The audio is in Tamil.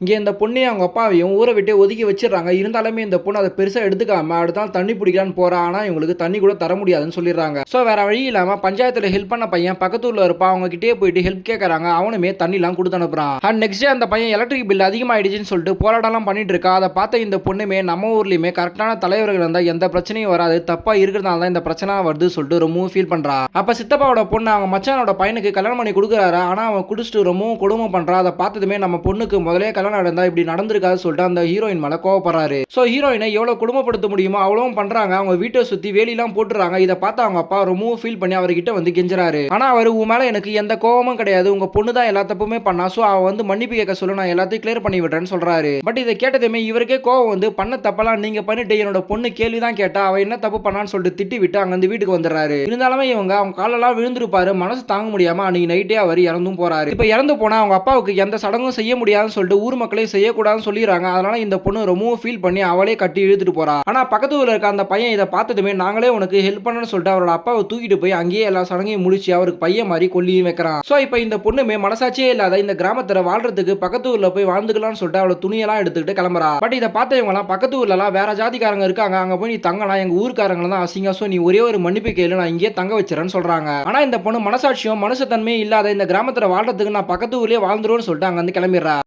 இங்கே இந்த பொண்ணையும் அவங்க அப்பாவையும் ஊரை விட்டு ஒதுக்கி வச்சிடறாங்க. இருந்தாலுமே இந்த பொண்ணு அதை பெருசா எடுத்துக்காம அடுத்த நாள் தண்ணி பிடிக்கலான்னு போறா. ஆனா இவங்களுக்கு தண்ணி கூட தர முடியாதுன்னு சொல்லிடுறாங்க. சோ வேற வழி இல்லாம பஞ்சாயத்துல ஹெல்ப் பண்ண பையன் பக்கத்து ஊர்ல இருப்பா, அவங்க கிட்டே போயிட்டு ஹெல்ப் கேட்கறாங்க. அவனுமே தண்ணி எல்லாம் கொடுத்து அனுப்புறான். அண்ட் நெக்ஸ்ட் டே அந்த பையன் எலக்ட்ரிக் பில் அதிகமாயிடுச்சுன்னு சொல்லிட்டு போராட்டம் பண்ணிட்டு இருக்கா. அதை பார்த்த இந்த பொண்ணுமே நம்ம ஊர்லயுமே கரெக்டான தலைவர்கள் இருந்தா எந்த பிரச்சனையும் வராது, தப்பா இருக்கிறதுனால தான் இந்த பிரச்சனை வருது சொல்லிட்டு ரொம்பவும் ஃபீல் பண்றா. அப்ப சித்தப்பாவோட பொண்ணு அவங்க மச்சானோட பையனுக்கு கல்யாணம் பண்ணி கொடுக்குறாரு. ஆனா அவன் குடிச்சிட்டு ரொம்பவும் கொடுமை பண்றா. அதை பார்த்ததுமே நம்ம பொண்ணுக்கு முதலே கல்யாணம் நடந்தா இப்படி நடந்திருக்காது சொல்லிட்டு அந்த ஹீரோயின் மேல கோவப்படுறாரு. சோ ஹீரோயினை எவ்வளவு குடும்பப்படுத்த முடியுமோ அவ்வளவும் பண்றாங்க. அவங்க வீட்டை சுத்தி வேலிலாம் போட்டுறாங்க. இதை பார்த்து அவங்க அப்பா ரொம்பவும் ஃபீல் பண்ணி அவர்கிட்ட வந்து கெஞ்சுறாரு. ஆனா அவர் உன் மேல எனக்கு எந்த கோவமும் கிடையாது, உங்க பொண்ணு தான் எல்லா தப்புமே பண்ணா, சோ அவ வந்து மன்னிப்பு கேட்க சொல்ல நான் எல்லாத்தையும் கிளியர் பண்ணி விடுறேன்னு சொல்றாரு. பட் இதை கேட்டதுமே இவருக்கே கோவம் வந்து பண்ண தப்பெல்லாம் நீங்க பண்ணிட்டு என்னோட பொண்ணு கேள்விதான் கேட்டா, அவ என்ன தப்பு பண்ணான்னு சொல்லிட்டு திட்டி விட்டு அங்க இருந்து வீட்டுக்கு வந்துடுறாரு. இருந்தாலுமே இவங்க அவங்க காலெல்லாம் விழுந்திருப்பாரு, மனசு தாங்க முடியாம அன்னைக்கு நைட்டே அவர் இறந்தும் போறாரு. இப்ப இறந்து போனா அவங்க அப்பாவுக்கு எந்த சடங்கும் செய்ய முடியாதுன்னு சொல்லிட்டு ஊர் மக்களையும் செய்யக்கூடாதுன்னு சொல்லிடுறாங்க. அதனால இந்த பொண்ணு ரொம்பவும் ஃபீல் பண்ணி அவளே கட்டி இழுத்துட்டு போறா. ஆனா பக்கத்து ஊர்ல இருக்க அந்த பையன் இதை பார்த்ததுமே நாங்களே உனக்கு ஹெல்ப் பண்ணணும்னு சொல்லிட்டு அவரோட அப்பாவை தூக்கிட்டு போய் அங்கேயே எல்லா சடங்கையும் முடிச்சு அவருக்கு பையன் மாதிரி கொல்லியும் வைக்கிறான். சோ இப்ப இந்த பொண்ணுமே மனசாட்சியே இல்லாத இந்த கிராமத்துல வாழ்றதுக்கு பக்கத்து ஊர்ல போய் வாழ்ந்துக்கலாம்னு சொல்லிட்டு அவளோட துணியெல்லாம் எடுத்துக்கிட்டு கிளம்புறா. பட் இதை பார்த்தவங்க எல்லாம் பக்கத்து ஊர்ல எல்லாம் வேற ஜாதிக்காரங்க இருக்காங்க, அங்க போய் நீ தங்கலாம், எங்க ஊருக்காரங்க தான் அசிங்க, சோ நீ ஒரே ஒரு மன்னிப்பு கேளு, நான் இங்கே தங்க வச்சிரேன்னு சொல்றாங்க. ஆனா இந்த பொண்ணு மனசாட்சியும் மனுஷத்தன்மையும் இல்லாத இந்த கிராமத்துல வாழ்றதுக்கு நான் பக்கத்து ஊர்லயே வாழ்ந்துருவேன்னு சொல்லிட்டு அங்க வந்து கிளம்பிடுறா.